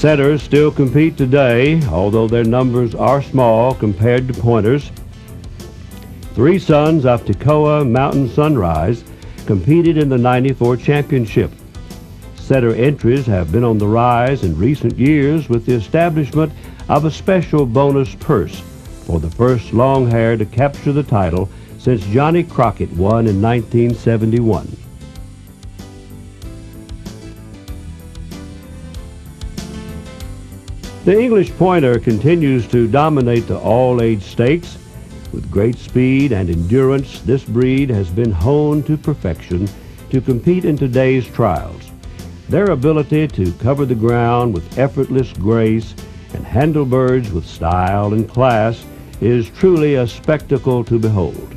Setters still compete today, although their numbers are small compared to pointers. Three sons of Toccoa Mountain Sunrise competed in the '94 championship. Setter entries have been on the rise in recent years with the establishment of a special bonus purse for the first long-hair to capture the title since Johnny Crockett won in 1971. The English Pointer continues to dominate the all-age stakes. With great speed and endurance, this breed has been honed to perfection to compete in today's trials. Their ability to cover the ground with effortless grace and handle birds with style and class is truly a spectacle to behold.